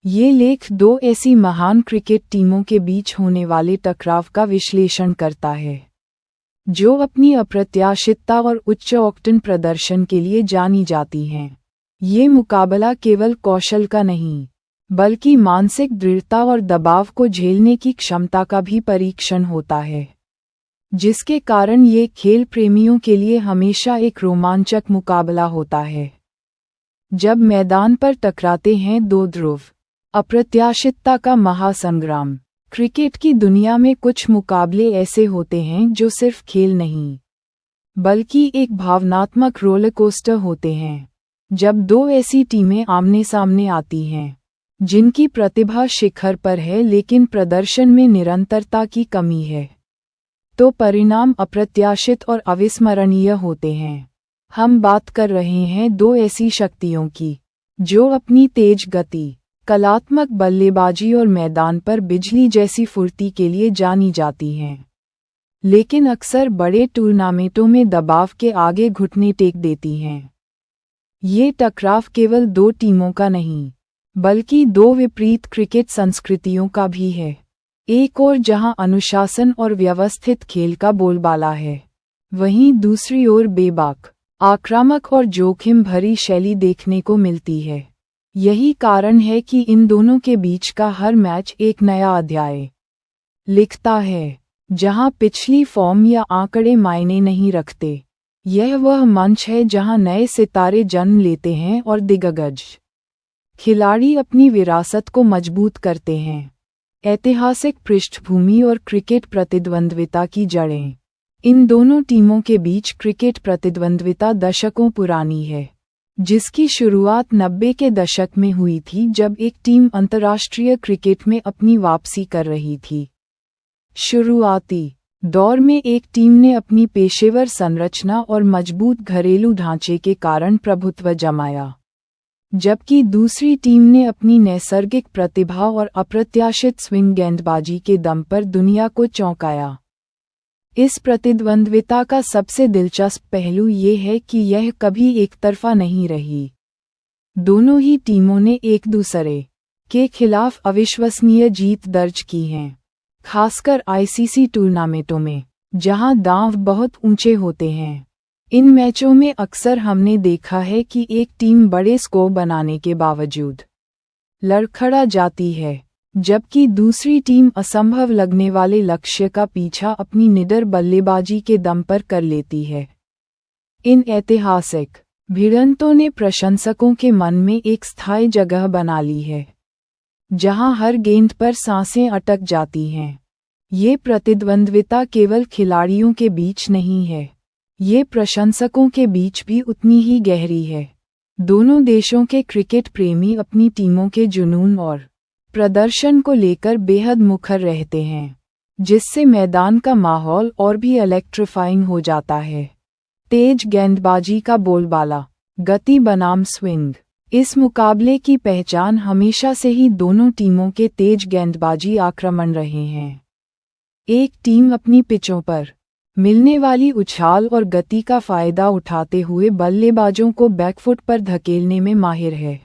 ये लेख दो ऐसी महान क्रिकेट टीमों के बीच होने वाले टकराव का विश्लेषण करता है, जो अपनी अप्रत्याशितता और उच्च ऑक्टेन प्रदर्शन के लिए जानी जाती हैं। ये मुकाबला केवल कौशल का नहीं, बल्कि मानसिक दृढ़ता और दबाव को झेलने की क्षमता का भी परीक्षण होता है, जिसके कारण ये खेल प्रेमियों के लिए हमेशा एक रोमांचक मुकाबला होता है। जब मैदान पर टकराते हैं दो ध्रुव, अप्रत्याशितता का महासंग्राम। क्रिकेट की दुनिया में कुछ मुकाबले ऐसे होते हैं जो सिर्फ खेल नहीं, बल्कि एक भावनात्मक रोलर कोस्टर होते हैं। जब दो ऐसी टीमें आमने सामने आती हैं, जिनकी प्रतिभा शिखर पर है लेकिन प्रदर्शन में निरंतरता की कमी है, तो परिणाम अप्रत्याशित और अविस्मरणीय होते हैं। हम बात कर रहे हैं दो ऐसी शक्तियों की, जो अपनी तेज गति, कलात्मक बल्लेबाजी और मैदान पर बिजली जैसी फुर्ती के लिए जानी जाती हैं, लेकिन अक्सर बड़े टूर्नामेंटों में दबाव के आगे घुटने टेक देती हैं। ये टकराव केवल दो टीमों का नहीं, बल्कि दो विपरीत क्रिकेट संस्कृतियों का भी है। एक ओर जहां अनुशासन और व्यवस्थित खेल का बोलबाला है, वहीं दूसरी ओर बेबाक, आक्रामक और जोखिम भरी शैली देखने को मिलती है। यही कारण है कि इन दोनों के बीच का हर मैच एक नया अध्याय लिखता है, जहां पिछली फॉर्म या आंकड़े मायने नहीं रखते। यह वह मंच है जहां नए सितारे जन्म लेते हैं और दिग्गज खिलाड़ी अपनी विरासत को मजबूत करते हैं। ऐतिहासिक पृष्ठभूमि और क्रिकेट प्रतिद्वंद्विता की जड़ें। इन दोनों टीमों के बीच क्रिकेट प्रतिद्वंद्विता दशकों पुरानी है, जिसकी शुरुआत 90 के दशक में हुई थी, जब एक टीम अंतर्राष्ट्रीय क्रिकेट में अपनी वापसी कर रही थी। शुरुआती दौर में एक टीम ने अपनी पेशेवर संरचना और मजबूत घरेलू ढांचे के कारण प्रभुत्व जमाया, जबकि दूसरी टीम ने अपनी नैसर्गिक प्रतिभा और अप्रत्याशित स्विंग गेंदबाजी के दम पर दुनिया को चौंकाया। इस प्रतिद्वंद्विता का सबसे दिलचस्प पहलू ये है कि यह कभी एकतरफा नहीं रही। दोनों ही टीमों ने एक दूसरे के खिलाफ अविश्वसनीय जीत दर्ज की हैं, खासकर आईसीसी टूर्नामेंटों में, जहां दांव बहुत ऊंचे होते हैं। इन मैचों में अक्सर हमने देखा है कि एक टीम बड़े स्कोर बनाने के बावजूद लड़खड़ा जाती है, जबकि दूसरी टीम असंभव लगने वाले लक्ष्य का पीछा अपनी निडर बल्लेबाजी के दम पर कर लेती है। इन ऐतिहासिक भिड़ंतों ने प्रशंसकों के मन में एक स्थायी जगह बना ली है, जहां हर गेंद पर सांसें अटक जाती हैं। ये प्रतिद्वंद्विता केवल खिलाड़ियों के बीच नहीं है, ये प्रशंसकों के बीच भी उतनी ही गहरी है। दोनों देशों के क्रिकेट प्रेमी अपनी टीमों के जुनून और प्रदर्शन को लेकर बेहद मुखर रहते हैं, जिससे मैदान का माहौल और भी इलेक्ट्रीफाइंग हो जाता है। तेज गेंदबाजी का बोलबाला, गति बनाम स्विंग। इस मुकाबले की पहचान हमेशा से ही दोनों टीमों के तेज गेंदबाजी आक्रमण रहे हैं। एक टीम अपनी पिचों पर मिलने वाली उछाल और गति का फायदा उठाते हुए बल्लेबाजों को बैकफुट पर धकेलने में माहिर है।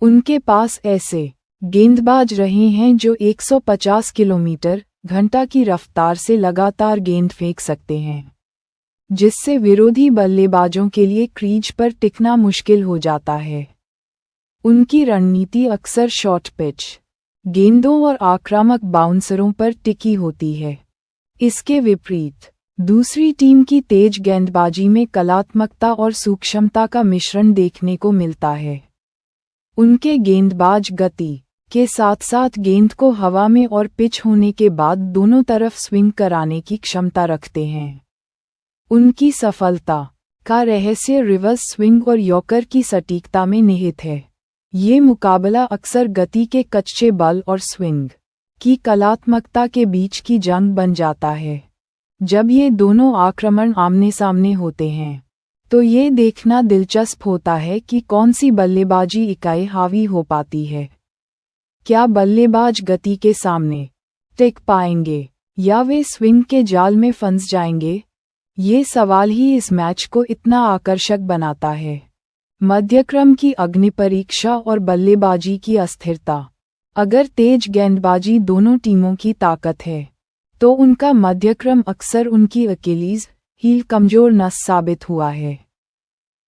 उनके पास ऐसे गेंदबाज रहे हैं जो 150 किलोमीटर घंटा की रफ्तार से लगातार गेंद फेंक सकते हैं, जिससे विरोधी बल्लेबाजों के लिए क्रीज पर टिकना मुश्किल हो जाता है। उनकी रणनीति अक्सर शॉर्ट पिच गेंदों और आक्रामक बाउंसरों पर टिकी होती है। इसके विपरीत दूसरी टीम की तेज गेंदबाजी में कलात्मकता और सूक्ष्मता का मिश्रण देखने को मिलता है। उनके गेंदबाज गति के साथ साथ गेंद को हवा में और पिच होने के बाद दोनों तरफ स्विंग कराने की क्षमता रखते हैं। उनकी सफलता का रहस्य रिवर्स स्विंग और यॉर्कर की सटीकता में निहित है। ये मुकाबला अक्सर गति के कच्चे बल और स्विंग की कलात्मकता के बीच की जंग बन जाता है। जब ये दोनों आक्रमण आमने सामने होते हैं, तो ये देखना दिलचस्प होता है कि कौन सी बल्लेबाजी इकाई हावी हो पाती है। क्या बल्लेबाज गति के सामने टिक पाएंगे या वे स्विंग के जाल में फंस जाएंगे? ये सवाल ही इस मैच को इतना आकर्षक बनाता है। मध्यक्रम की अग्निपरीक्षा और बल्लेबाजी की अस्थिरता। अगर तेज गेंदबाजी दोनों टीमों की ताकत है, तो उनका मध्यक्रम अक्सर उनकी अकेलीज हील कमजोर नस साबित हुआ है।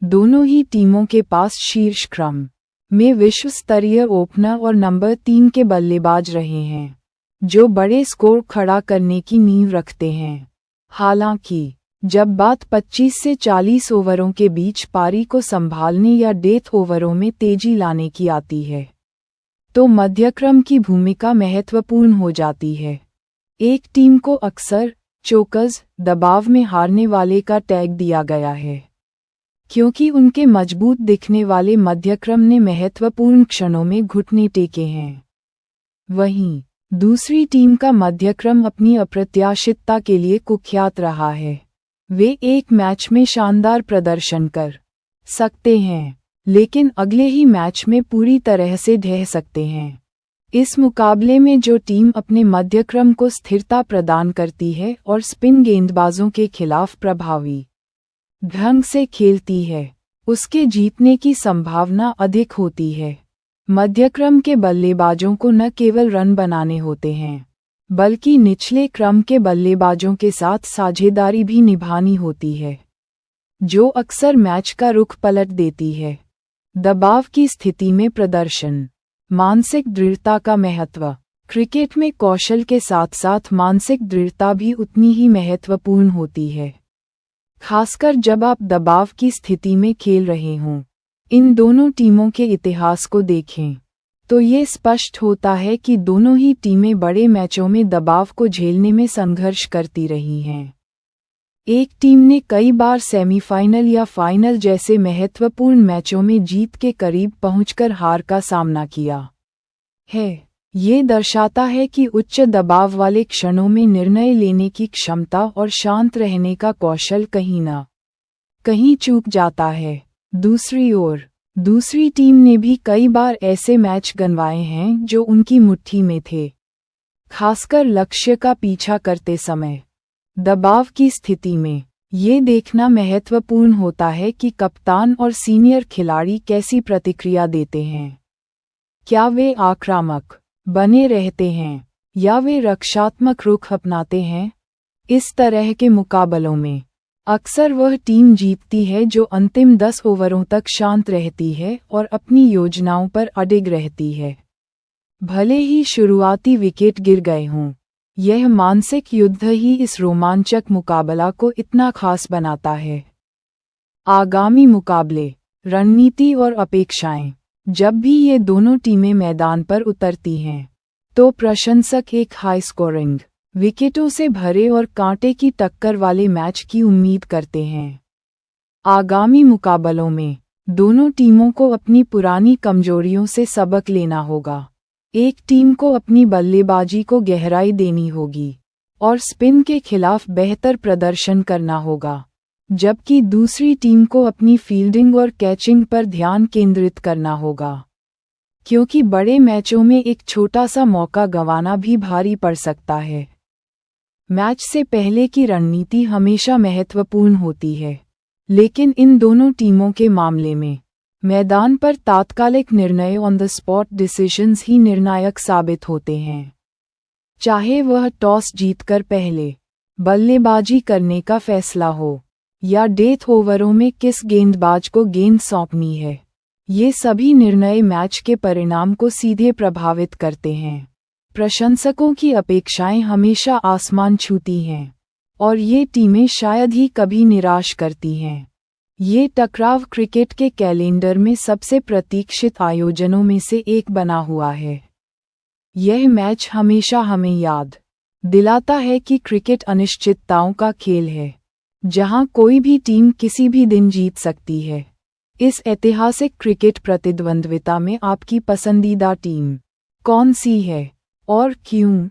दोनों ही टीमों के पास शीर्ष क्रम में विश्व स्तरीय ओपनर और नंबर 3 के बल्लेबाज रहे हैं, जो बड़े स्कोर खड़ा करने की नींव रखते हैं। हालांकि जब बात 25 से 40 ओवरों के बीच पारी को संभालने या डेथ ओवरों में तेजी लाने की आती है, तो मध्यक्रम की भूमिका महत्वपूर्ण हो जाती है। एक टीम को अक्सर चोकर्स दबाव में हारने वाले का टैग दिया गया है, क्योंकि उनके मजबूत दिखने वाले मध्यक्रम ने महत्वपूर्ण क्षणों में घुटने टेके हैं। वहीं दूसरी टीम का मध्यक्रम अपनी अप्रत्याशितता के लिए कुख्यात रहा है। वे एक मैच में शानदार प्रदर्शन कर सकते हैं, लेकिन अगले ही मैच में पूरी तरह से ढह सकते हैं। इस मुकाबले में जो टीम अपने मध्यक्रम को स्थिरता प्रदान करती है और स्पिन गेंदबाजों के खिलाफ प्रभावी ढंग से खेलती है, उसके जीतने की संभावना अधिक होती है। मध्यक्रम के बल्लेबाजों को न केवल रन बनाने होते हैं, बल्कि निचले क्रम के बल्लेबाजों के साथ साझेदारी भी निभानी होती है, जो अक्सर मैच का रुख पलट देती है। दबाव की स्थिति में प्रदर्शन। मानसिक दृढ़ता का महत्व। क्रिकेट में कौशल के साथ साथ मानसिक दृढ़ता भी उतनी ही महत्वपूर्ण होती है, खासकर जब आप दबाव की स्थिति में खेल रहे हों। इन दोनों टीमों के इतिहास को देखें तो ये स्पष्ट होता है कि दोनों ही टीमें बड़े मैचों में दबाव को झेलने में संघर्ष करती रही हैं। एक टीम ने कई बार सेमीफाइनल या फाइनल जैसे महत्वपूर्ण मैचों में जीत के करीब पहुंचकर हार का सामना किया है। ये दर्शाता है कि उच्च दबाव वाले क्षणों में निर्णय लेने की क्षमता और शांत रहने का कौशल कहीं न कहीं चूक जाता है। दूसरी ओर दूसरी टीम ने भी कई बार ऐसे मैच गंवाए हैं जो उनकी मुट्ठी में थे, खासकर लक्ष्य का पीछा करते समय। दबाव की स्थिति में ये देखना महत्वपूर्ण होता है कि कप्तान और सीनियर खिलाड़ी कैसी प्रतिक्रिया देते हैं। क्या वे आक्रामक बने रहते हैं या वे रक्षात्मक रुख अपनाते हैं? इस तरह के मुकाबलों में अक्सर वह टीम जीतती है जो अंतिम 10 ओवरों तक शांत रहती है और अपनी योजनाओं पर अडिग रहती है, भले ही शुरुआती विकेट गिर गए हों। यह मानसिक युद्ध ही इस रोमांचक मुकाबला को इतना खास बनाता है। आगामी मुकाबले, रणनीति और अपेक्षाएं। जब भी ये दोनों टीमें मैदान पर उतरती हैं, तो प्रशंसक एक हाई स्कोरिंग, विकेटों से भरे और कांटे की टक्कर वाले मैच की उम्मीद करते हैं। आगामी मुकाबलों में दोनों टीमों को अपनी पुरानी कमजोरियों से सबक लेना होगा। एक टीम को अपनी बल्लेबाजी को गहराई देनी होगी और स्पिन के खिलाफ बेहतर प्रदर्शन करना होगा, जबकि दूसरी टीम को अपनी फील्डिंग और कैचिंग पर ध्यान केंद्रित करना होगा, क्योंकि बड़े मैचों में एक छोटा सा मौका गंवाना भी भारी पड़ सकता है। मैच से पहले की रणनीति हमेशा महत्वपूर्ण होती है, लेकिन इन दोनों टीमों के मामले में मैदान पर तात्कालिक निर्णय ऑन द स्पॉट डिसीजंस ही निर्णायक साबित होते हैं। चाहे वह टॉस जीतकर पहले बल्लेबाजी करने का फैसला हो या डेथ ओवरों में किस गेंदबाज को गेंद सौंपनी है, ये सभी निर्णय मैच के परिणाम को सीधे प्रभावित करते हैं। प्रशंसकों की अपेक्षाएं हमेशा आसमान छूती हैं और ये टीमें शायद ही कभी निराश करती हैं। ये टकराव क्रिकेट के कैलेंडर में सबसे प्रतीक्षित आयोजनों में से एक बना हुआ है। यह मैच हमेशा हमें याद दिलाता है कि क्रिकेट अनिश्चितताओं का खेल है, जहां कोई भी टीम किसी भी दिन जीत सकती है। इस ऐतिहासिक क्रिकेट प्रतिद्वंद्विता में आपकी पसंदीदा टीम कौन सी है और क्यों?